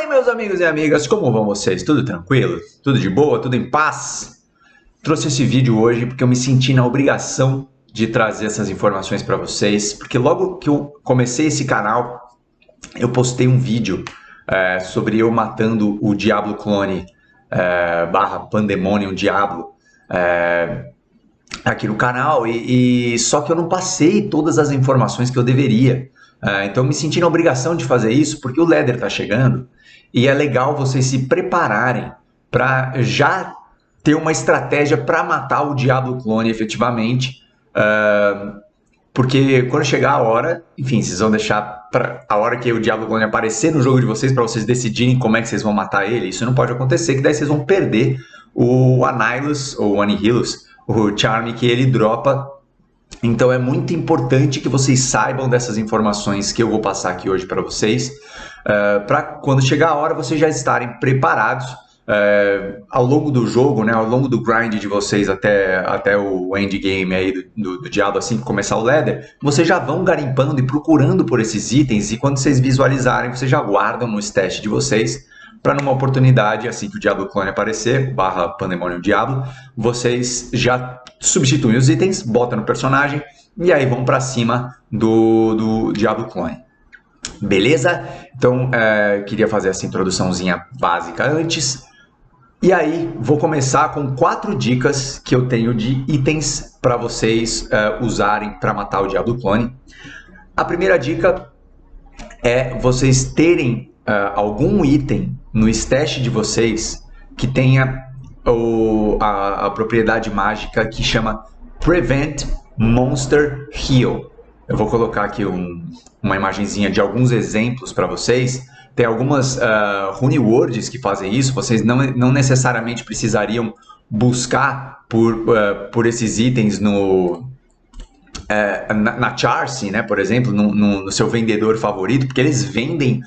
aí, meus amigos e amigas, como vão vocês? Tudo tranquilo? Tudo de boa? Tudo em paz? Trouxe esse vídeo hoje porque eu me senti na obrigação de trazer essas informações para vocês, porque logo que eu comecei esse canal, eu postei um vídeo sobre eu matando o Diablo Clone barra Pandemonium Diablo aqui no canal, e só que eu não passei todas as informações que eu deveria. Então eu me senti na obrigação de fazer isso porque o Ladder está chegando e é legal vocês se prepararem para já ter uma estratégia para matar o Diablo Clone efetivamente, porque quando chegar a hora, enfim, vocês vão deixar para a hora que o Diablo Clone aparecer no jogo de vocês para vocês decidirem como é que vocês vão matar ele. Isso não pode acontecer, que daí vocês vão perder o Anihilus ou o Anihilus, o Charme que ele dropa. Então é muito importante que vocês saibam dessas informações que eu vou passar aqui hoje para vocês, para quando chegar a hora vocês já estarem preparados ao longo do jogo, né, ao longo do grind de vocês até o endgame aí do Diablo, assim que começar o Ladder, vocês já vão garimpando e procurando por esses itens, e quando vocês visualizarem, vocês já guardam no stash de vocês, para numa oportunidade, assim que o Diablo Clone aparecer, barra Pandemonium Diablo, vocês já substituem os itens, botam no personagem, e aí vão para cima do Diablo Clone. Beleza? Então, queria fazer essa introduçãozinha básica antes. E aí, vou começar com 4 dicas que eu tenho de itens para vocês usarem para matar o Diablo Clone. A primeira dica é vocês terem algum item no stash de vocês que tenha a propriedade mágica que chama Prevent Monster Heal. Eu vou colocar aqui uma imagenzinha de alguns exemplos para vocês. Tem algumas Rune Words que fazem isso. Vocês não necessariamente precisariam buscar por esses itens na Charcy, né, por exemplo, no seu vendedor favorito, porque eles vendem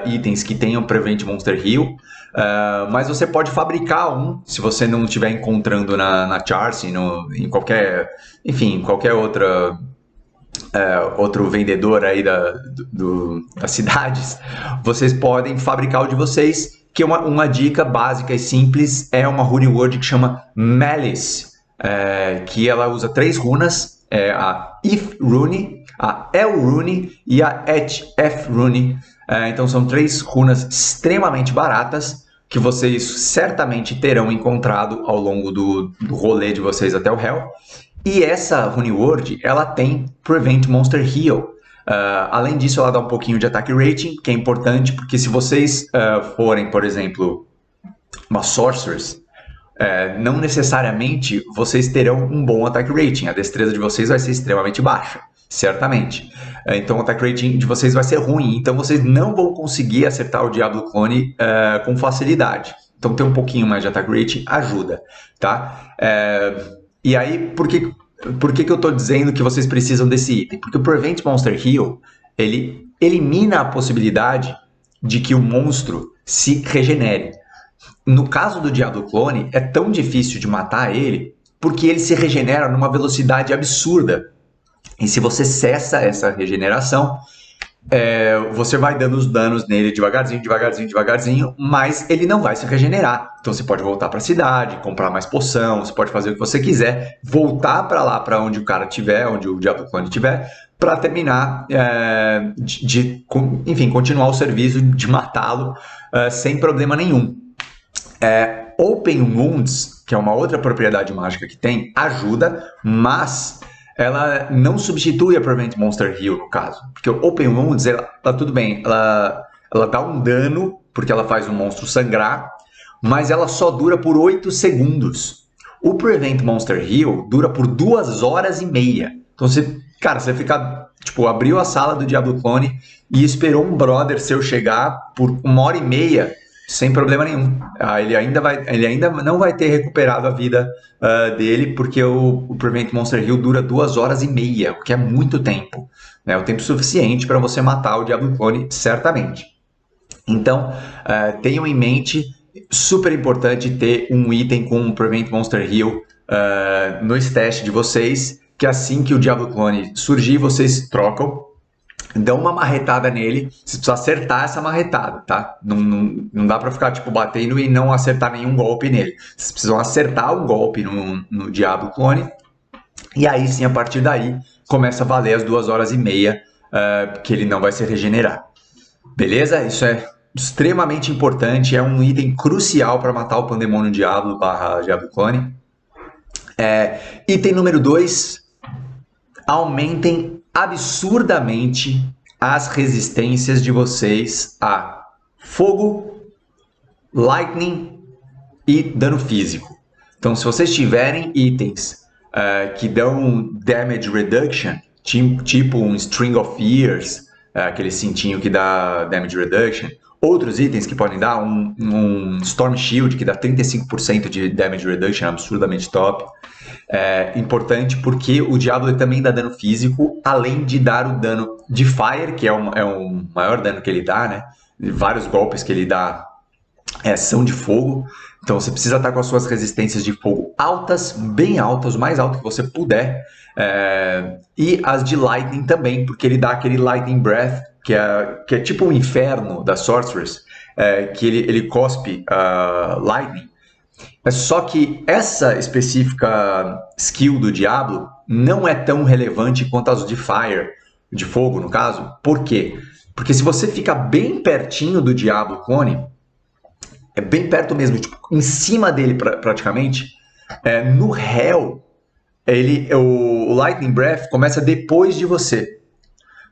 itens que tenham Prevent Monster Heal, mas você pode fabricar um, se você não estiver encontrando na Charcy, em qualquer outro vendedor aí das cidades, vocês podem fabricar o de vocês, que é uma dica básica e simples, é uma Rune Word que chama Malice, que ela usa 3 runas, a If Rune, a El Rune e a F Rune. Então são 3 runas extremamente baratas que vocês certamente terão encontrado ao longo do rolê de vocês até o Hell. E essa Rune Word, ela tem Prevent Monster Heal. Além disso, ela dá um pouquinho de Attack Rating, que é importante, porque se vocês forem, por exemplo, uma Sorceress, não necessariamente vocês terão um bom Attack Rating. A destreza de vocês vai ser extremamente baixa, certamente. Então o Attack Rating de vocês vai ser ruim. Então vocês não vão conseguir acertar o Diablo Clone com facilidade. Então ter um pouquinho mais de Attack Rating ajuda, tá? E aí, por que eu estou dizendo que vocês precisam desse item? Porque o Prevent Monster Heal, ele elimina a possibilidade de que o monstro se regenere. No caso do Diablo Clone, é tão difícil de matar ele, porque ele se regenera numa velocidade absurda. E se você cessa essa regeneração, você vai dando os danos nele devagarzinho, mas ele não vai se regenerar. Então você pode voltar para a cidade, comprar mais poção, você pode fazer o que você quiser, voltar para lá, para onde o cara estiver, onde o Diablo Clone estiver, para terminar, enfim, continuar o serviço de matá-lo sem problema nenhum. Open Wounds, que é uma outra propriedade mágica que tem, ajuda, mas ela não substitui a Prevent Monster Heal, no caso. Porque o Open Wounds, tudo bem, ela dá um dano, porque ela faz o monstro sangrar, mas ela só dura por 8 segundos. O Prevent Monster Heal dura por 2 horas e meia. Então você fica, abriu a sala do Diablo Clone e esperou um brother seu chegar por 1 hora e meia, sem problema nenhum. Ele ainda não vai ter recuperado a vida dele, porque o Prevent Monster Heal dura 2 horas e meia, o que é muito tempo. É o tempo suficiente para você matar o Diablo Clone, certamente. Então, tenham em mente, super importante ter um item com um Prevent Monster Heal no stash de vocês, que assim que o Diablo Clone surgir, vocês trocam dão uma marretada nele, você precisa acertar essa marretada, tá? Não dá pra ficar, tipo, batendo e não acertar nenhum golpe nele. Vocês precisam acertar o golpe no Diablo Clone, e aí sim, a partir daí, começa a valer as 2 horas e meia que ele não vai se regenerar. Beleza? Isso é extremamente importante, é um item crucial para matar o Pandemônio Diablo / Diablo Clone. Item número 2, aumentem absurdamente as resistências de vocês a fogo, lightning e dano físico. Então, se vocês tiverem itens que dão damage reduction, tipo um String of Fears, aquele cintinho que dá damage reduction, outros itens que podem dar um Storm Shield que dá 35% de damage reduction, absurdamente top. Importante porque o Diablo também dá dano físico, além de dar o dano de Fire, que é o maior dano que ele dá, né? Vários golpes que ele dá são de fogo, então você precisa estar com as suas resistências de fogo altas, bem altas, o mais alto que você puder, e as de Lightning também, porque ele dá aquele Lightning Breath, que é tipo um inferno da Sorceress, que ele cospe Lightning. Só que essa específica skill do Diablo não é tão relevante quanto as de Fire, de fogo no caso. Por quê? Porque se você fica bem pertinho do Diablo Clone, bem perto mesmo, tipo, em cima dele praticamente, no Hell, o Lightning Breath começa depois de você.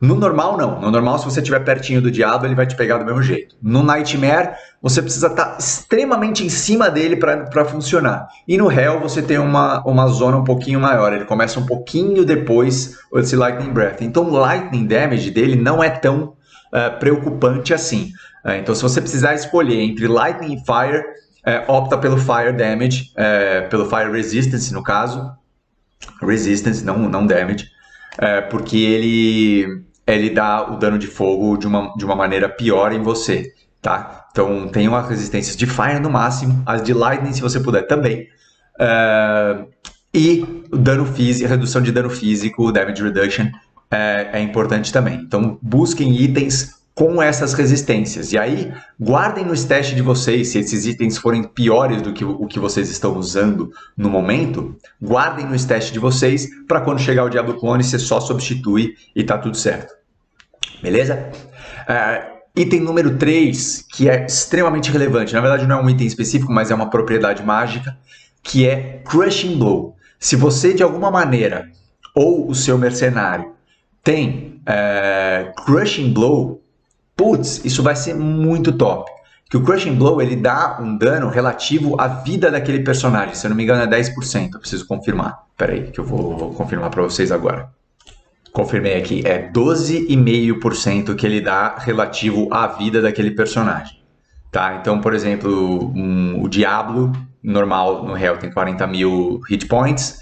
No normal, não. No normal, se você estiver pertinho do Diablo, ele vai te pegar do mesmo jeito. No Nightmare, você precisa estar extremamente em cima dele para funcionar. E no Hell, você tem uma zona um pouquinho maior. Ele começa um pouquinho depois desse Lightning Breath. Então, o Lightning Damage dele não é tão preocupante assim. Então, se você precisar escolher entre Lightning e Fire, opta pelo Fire Damage, pelo Fire Resistance, no caso. Resistance, não Damage. Porque ele dá o dano de fogo de uma maneira pior em você, tá? Então, tem uma resistência de Fire no máximo, as de Lightning, se você puder, também. E o dano físico, redução de dano físico, Damage Reduction, é importante também. Então, busquem itens com essas resistências. E aí, guardem no stash de vocês, se esses itens forem piores do que o que vocês estão usando no momento, guardem no stash de vocês, para quando chegar o Diablo Clone, você só substitui e tá tudo certo. Beleza? Item número 3, que é extremamente relevante, na verdade não é um item específico, mas é uma propriedade mágica, que é Crushing Blow. Se você, de alguma maneira, ou o seu mercenário, tem Crushing Blow, putz, isso vai ser muito top. Que o Crushing Blow, ele dá um dano relativo à vida daquele personagem. Se eu não me engano, é 10%. Eu preciso confirmar. Espera aí, que eu vou confirmar para vocês agora. Confirmei aqui. É 12,5% que ele dá relativo à vida daquele personagem. Tá? Então, por exemplo, o Diablo, normal, no Hell, tem 40 mil hit points.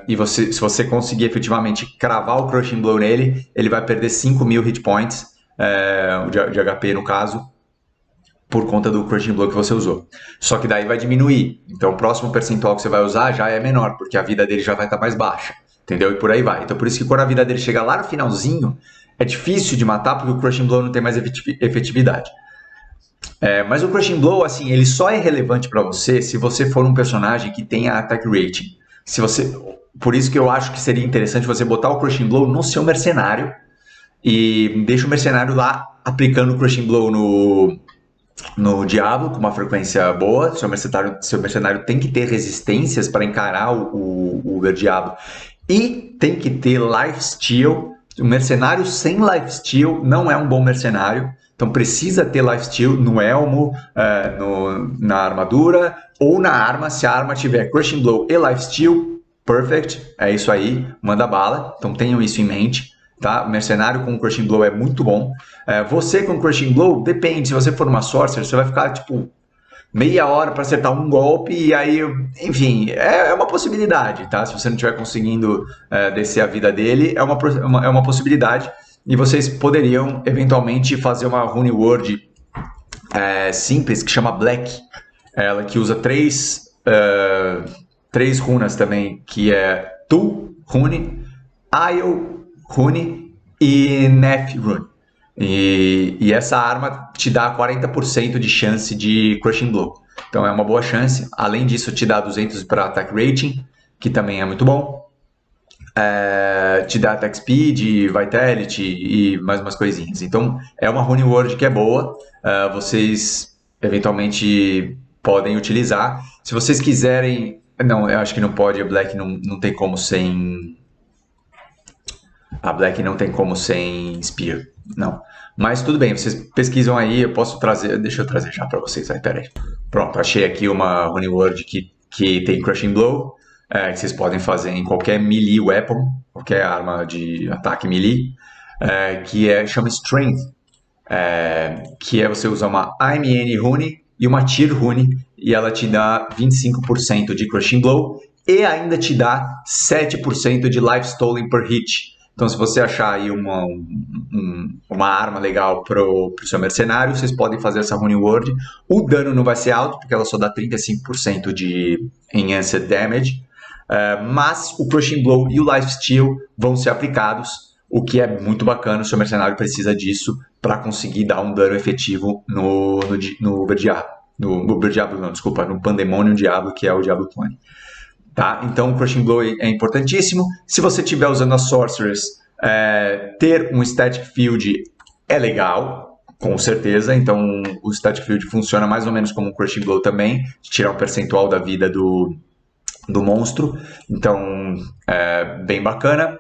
E se você conseguir efetivamente cravar o Crushing Blow nele, ele vai perder 5 mil hit points. De HP no caso, por conta do Crushing Blow que você usou. Só que daí vai diminuir. Então o próximo percentual que você vai usar já é menor, porque a vida dele já vai estar mais baixa. Entendeu? E por aí vai. Então por isso que quando a vida dele chega lá no finalzinho, é difícil de matar, porque o Crushing Blow não tem mais efetividade. Mas o Crushing Blow, assim, ele só é relevante para você se você for um personagem que tenha attack rating. Por isso que eu acho que seria interessante você botar o Crushing Blow no seu mercenário, e deixa o mercenário lá aplicando o Crushing Blow no Diablo com uma frequência boa. Seu mercenário tem que ter resistências para encarar o Diablo. E tem que ter Lifesteal. O mercenário sem Lifesteal não é um bom mercenário. Então precisa ter Lifesteal no elmo, na armadura ou na arma. Se a arma tiver Crushing Blow e Lifesteal, perfect. É isso aí, manda bala. Então tenham isso em mente. Tá? O mercenário com Crushing Blow é muito bom. Você com Crushing Blow, depende. Se você for uma Sorcerer, você vai ficar tipo meia hora para acertar um golpe. E aí, enfim, é uma possibilidade. Tá? Se você não estiver conseguindo descer a vida dele, é uma possibilidade. E vocês poderiam eventualmente fazer uma Rune Word simples que chama Black. Ela que usa três runas também, que é Tu, Rune, Isle, Rune e Nef Rune. E essa arma te dá 40% de chance de Crushing Blow. Então é uma boa chance. Além disso, te dá 200 para Attack Rating, que também é muito bom. Te dá Attack Speed, Vitality e mais umas coisinhas. Então é uma Rune Word que é boa. Vocês eventualmente podem utilizar. Se vocês quiserem... Não, eu acho que não pode. A Black não tem como sem... A Black não tem como sem Spear. Não. Mas tudo bem, vocês pesquisam aí, eu posso trazer... Deixa eu trazer já para vocês. Pera aí. Pronto, achei aqui uma Rune Word que tem Crushing Blow. Que vocês podem fazer em qualquer melee weapon, qualquer arma de ataque melee, chama Strength, que é você usar uma IMN Rune e uma Tear Rune, e ela te dá 25% de Crushing Blow e ainda te dá 7% de Life Stolen per hit. Então, se você achar aí uma arma legal pro seu mercenário, vocês podem fazer essa Rune Word. O dano não vai ser alto, porque ela só dá 35% de Enhanced Damage, mas o Crushing Blow e o Life Steal vão ser aplicados, o que é muito bacana. O seu mercenário precisa disso para conseguir dar um dano efetivo no Pandemonium Diablo, que é o Diablo Clone. Tá? Então o Crushing Blow é importantíssimo. Se você estiver usando a Sorceress, ter um Static Field é legal, com certeza. Então o Static Field funciona mais ou menos como um Crushing Blow também, de tirar um percentual da vida do monstro. Então bem bacana.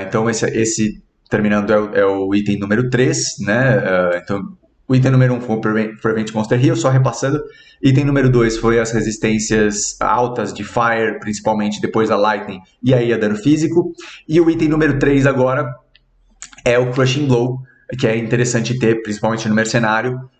Então esse terminando é o item número 3, né? Então o item número 1 foi o Prevent Monster Heal, só repassando. Item número 2 foi as resistências altas de Fire, principalmente depois da Lightning, e aí a dano físico. E o item número 3 agora é o Crushing Blow, que é interessante ter, principalmente no mercenário,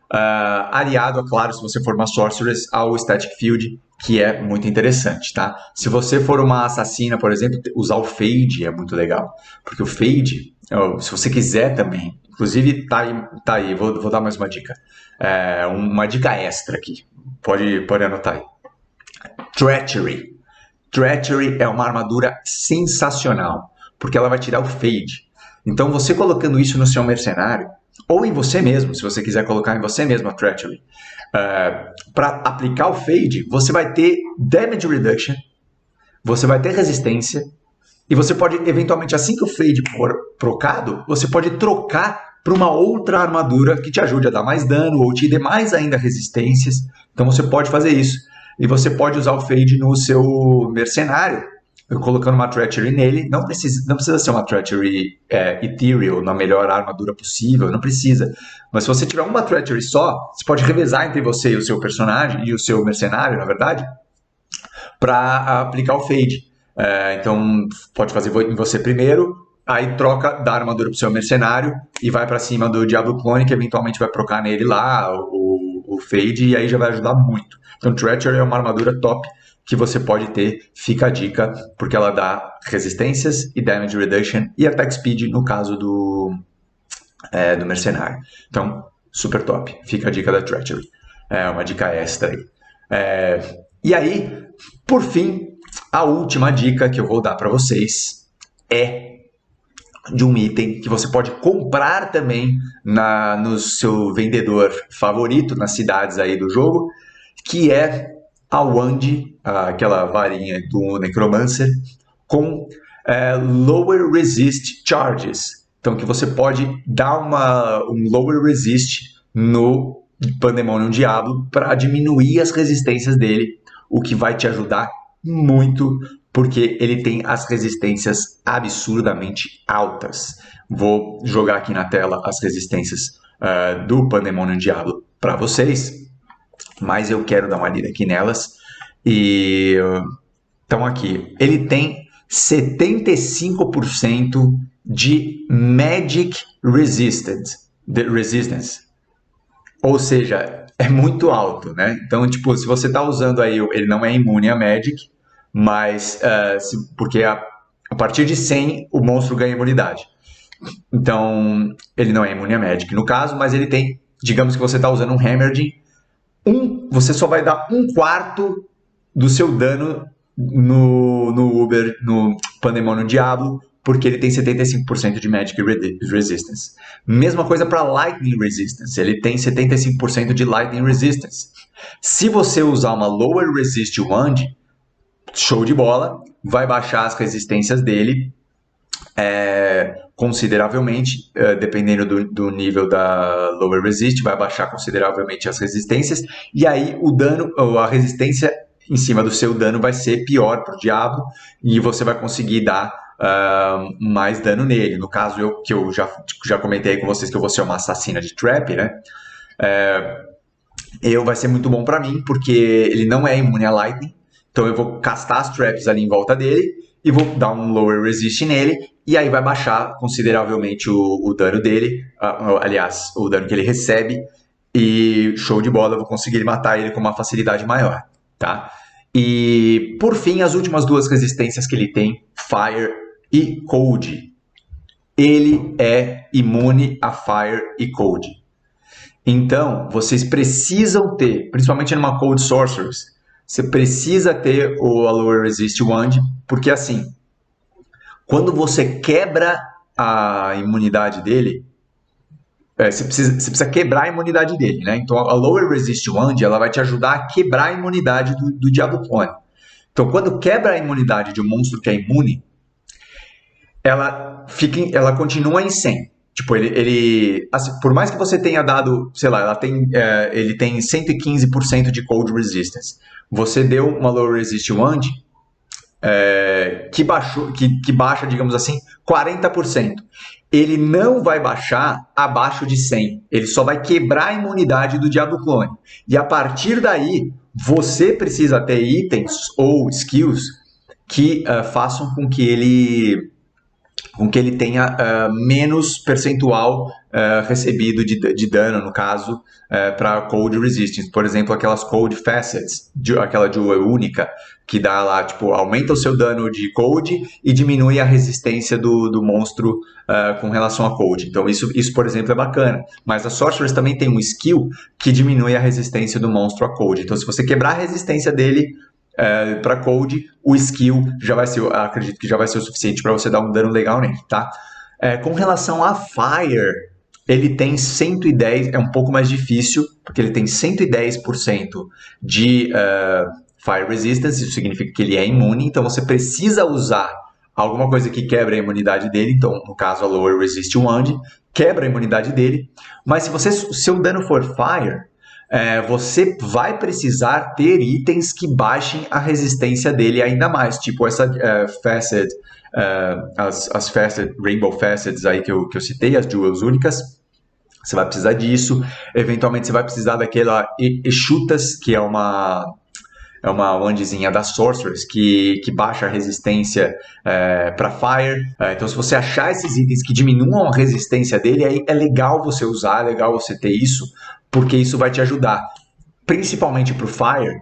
aliado, claro, se você for uma Sorceress, ao Static Field, que é muito interessante, tá? Se você for uma assassina, por exemplo, usar o Fade é muito legal, porque o Fade, se você quiser também, inclusive tá aí, vou dar mais uma dica, uma dica extra aqui, pode anotar aí. Treachery. Treachery é uma armadura sensacional, porque ela vai tirar o Fade. Então você colocando isso no seu mercenário, ou em você mesmo, se você quiser colocar em você mesmo a Treachery, para aplicar o Fade, você vai ter Damage Reduction, você vai ter resistência, e você pode, eventualmente, assim que o Fade for procado, você pode trocar para uma outra armadura que te ajude a dar mais dano, ou te dê mais ainda resistências. Então você pode fazer isso. E você pode usar o Fade no seu mercenário, colocando uma Treachery nele. Não precisa ser uma Treachery Ethereal, na melhor armadura possível, não precisa. Mas se você tiver uma Treachery só, você pode revezar entre você e o seu personagem, e o seu mercenário, na verdade, para aplicar o Fade. Então, pode fazer em você primeiro, aí troca da armadura para o seu mercenário e vai para cima do Diablo Clone, que eventualmente vai procar nele lá o Fade, e aí já vai ajudar muito. Então, Treachery é uma armadura top que você pode ter, fica a dica, porque ela dá resistências e damage reduction e attack speed no caso do mercenário. Então, super top. Fica a dica da Treachery. É uma dica extra aí. E aí, por fim, a última dica que eu vou dar para vocês é de um item que você pode comprar também no seu vendedor favorito, nas cidades aí do jogo, que é a Wand, aquela varinha do Necromancer, com Lower Resist Charges. Então, que você pode dar um Lower Resist no Pandemonium Diablo para diminuir as resistências dele, o que vai te ajudar muito, porque ele tem as resistências absurdamente altas. Vou jogar aqui na tela as resistências do Pandemonium Diablo para vocês, mas eu quero dar uma lida aqui nelas. Então aqui, ele tem 75% de Magic Resistance, ou seja, é muito alto, né? Então, tipo, se você está usando aí, ele não é imune a Magic, mas porque a partir de 100 o monstro ganha imunidade. Então, ele não é imune a Magic no caso, mas ele tem, digamos que você está usando um Hammerjin, você só vai dar 1/4 do seu dano no Pandemonium Diablo porque ele tem 75% de Magic Resistance. Mesma coisa para Lightning Resistance, ele tem 75% de Lightning Resistance. Se você usar uma Lower Resist Wand, show de bola, vai baixar as resistências dele consideravelmente, dependendo do nível da Lower Resist, vai baixar consideravelmente as resistências, e aí o dano, a resistência em cima do seu dano vai ser pior para o Diablo, e você vai conseguir dar mais dano nele. No caso, que eu já comentei com vocês que eu vou ser uma assassina de trap, né? Vai ser muito bom para mim, porque ele não é imune a Lightning, então eu vou castar as traps ali em volta dele, e vou dar um Lower Resist nele, e aí vai baixar consideravelmente o dano dele, aliás, o dano que ele recebe, e show de bola, eu vou conseguir matar ele com uma facilidade maior, tá? E, por fim, as últimas duas resistências que ele tem, Fire e Cold. Ele é imune a Fire e Cold. Então, vocês precisam ter, principalmente numa Cold Sorceress, você precisa ter a Lower Resist Wand, porque assim, quando você quebra a imunidade dele, você precisa quebrar a imunidade dele, né? Então a Lower Resist Wand, ela vai te ajudar a quebrar a imunidade do Diablo Clone. Então quando quebra a imunidade de um monstro que é imune, ela continua em 100. Tipo, assim, por mais que você tenha dado, sei lá, ele tem 115% de Cold Resistance. Você deu uma Lower Resist Wand que baixa, digamos assim, 40%. Ele não vai baixar abaixo de 100. Ele só vai quebrar a imunidade do Diablo Clone. E a partir daí, você precisa ter itens ou skills que façam com que ele tenha menos percentual recebido de dano, no caso, para Cold Resistance. Por exemplo, aquelas Cold Facets, aquela Jewel única, que dá lá, tipo, aumenta o seu dano de Cold e diminui a resistência do monstro com relação a Cold. Então isso, por exemplo, é bacana. Mas a Sorceress também tem um skill que diminui a resistência do monstro a Cold. Então se você quebrar a resistência dele para Cold, o skill já vai ser, acredito que já vai ser o suficiente para você dar um dano legal nele, tá? Com relação a Fire, ele tem 110, é um pouco mais difícil, porque ele tem 110% de Fire Resistance, isso significa que ele é imune, então você precisa usar alguma coisa que quebra a imunidade dele, então no caso a Lower Resist Wand, quebra a imunidade dele, mas se seu dano for Fire, você vai precisar ter itens que baixem a resistência dele ainda mais, tipo essa Facet, as Facet, Rainbow Facets aí que eu citei, as Jewels únicas. Você vai precisar disso, eventualmente você vai precisar daquela Eschutas, que é uma wandzinha da Sorceress que baixa a resistência para Fire. Então, se você achar esses itens que diminuam a resistência dele, aí é legal você usar, é legal você ter isso, porque isso vai te ajudar. Principalmente para o Fire,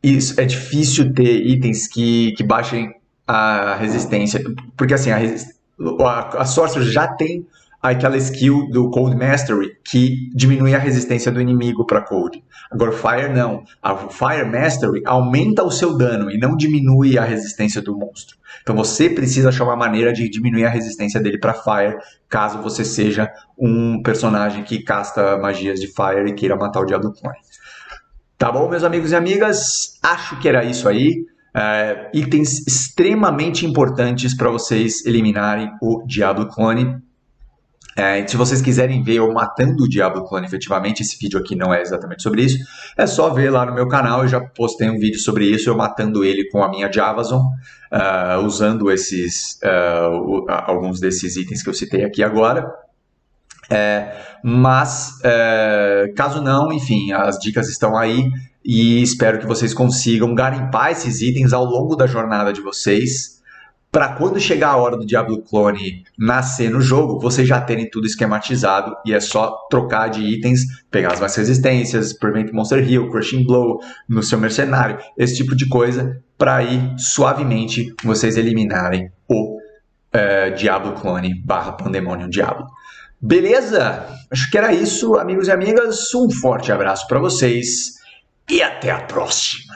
isso, é difícil ter itens que baixem a resistência, porque assim, a Sorceress já tem aquela skill do Cold Mastery que diminui a resistência do inimigo para Cold. Agora o Fire não. A Fire Mastery aumenta o seu dano e não diminui a resistência do monstro. Então você precisa achar uma maneira de diminuir a resistência dele para Fire, caso você seja um personagem que casta magias de Fire e queira matar o Diablo Clone. Tá bom, meus amigos e amigas? Acho que era isso aí. Itens extremamente importantes para vocês eliminarem o Diablo Clone. Se vocês quiserem ver eu matando o Diablo Clone efetivamente, esse vídeo aqui não é exatamente sobre isso, é só ver lá no meu canal, eu já postei um vídeo sobre isso, eu matando ele com a minha Javazon, usando alguns desses itens que eu citei aqui agora. Caso não, enfim, as dicas estão aí e espero que vocês consigam garimpar esses itens ao longo da jornada de vocês, para quando chegar a hora do Diablo Clone nascer no jogo, vocês já terem tudo esquematizado e é só trocar de itens, pegar as mais resistências, Prevent Monster Heal, Crushing Blow no seu mercenário, esse tipo de coisa, para ir suavemente vocês eliminarem o Diablo Clone / Pandemonium Diablo. Beleza? Acho que era isso, amigos e amigas. Um forte abraço para vocês e até a próxima.